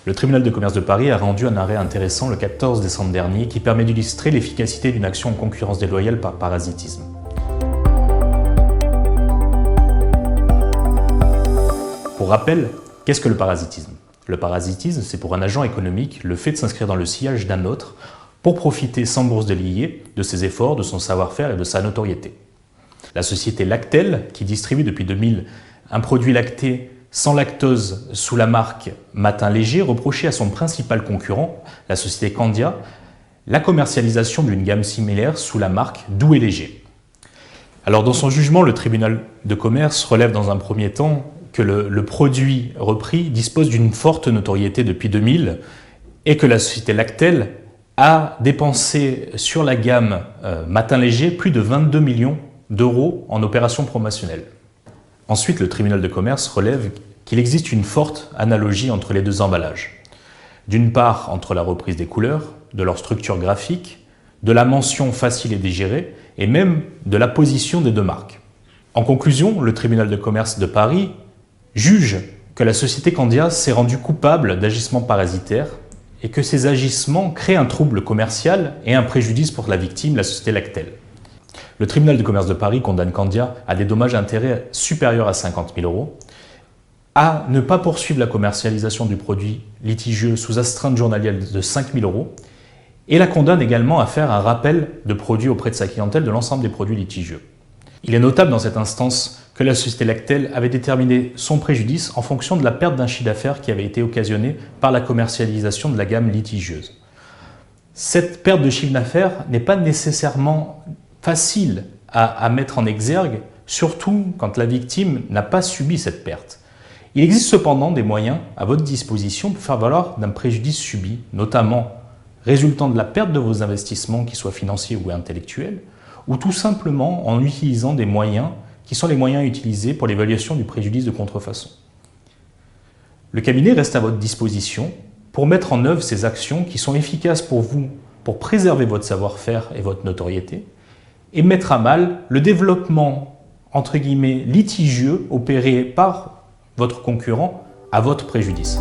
Le tribunal de commerce de Paris a rendu un arrêt intéressant le 14 décembre dernier qui permet d'illustrer l'efficacité d'une action en concurrence déloyale par parasitisme. Pour rappel, qu'est-ce que le parasitisme? Le parasitisme, c'est pour un agent économique le fait de s'inscrire dans le sillage d'un autre pour profiter sans bourse de lier de ses efforts, de son savoir-faire et de sa notoriété. La société Lactel, qui distribue depuis 2000 un produit lacté sans lactose sous la marque Matin Léger, reprochait à son principal concurrent, la société Candia, la commercialisation d'une gamme similaire sous la marque Doux et Léger. Alors dans son jugement, le tribunal de commerce relève dans un premier temps que le produit repris dispose d'une forte notoriété depuis 2000 et que la société Lactel a dépensé sur la gamme Matin Léger plus de 22 millions d'euros en opérations promotionnelles. Ensuite, le tribunal de commerce relève qu'il existe une forte analogie entre les deux emballages. D'une part, entre la reprise des couleurs, de leur structure graphique, de la mention facile et digérée, et même de la position des deux marques. En conclusion, le tribunal de commerce de Paris juge que la société Candia s'est rendue coupable d'agissements parasitaires et que ces agissements créent un trouble commercial et un préjudice pour la victime, la société Lactel. Le tribunal de commerce de Paris condamne Candia à des dommages et intérêts supérieurs à 50 000 €, à ne pas poursuivre la commercialisation du produit litigieux sous astreinte journalière de 5 000 € et la condamne également à faire un rappel de produits auprès de sa clientèle de l'ensemble des produits litigieux. Il est notable dans cette instance que la société Lactel avait déterminé son préjudice en fonction de la perte d'un chiffre d'affaires qui avait été occasionnée par la commercialisation de la gamme litigieuse. Cette perte de chiffre d'affaires n'est pas nécessairement facile à mettre en exergue, surtout quand la victime n'a pas subi cette perte. Il existe cependant des moyens à votre disposition pour faire valoir d'un préjudice subi, notamment résultant de la perte de vos investissements, qu'ils soient financiers ou intellectuels, ou tout simplement en utilisant des moyens qui sont les moyens utilisés pour l'évaluation du préjudice de contrefaçon. Le cabinet reste à votre disposition pour mettre en œuvre ces actions qui sont efficaces pour vous, pour préserver votre savoir-faire et votre notoriété, et mettre à mal le développement, entre guillemets, litigieux opéré par votre concurrent à votre préjudice.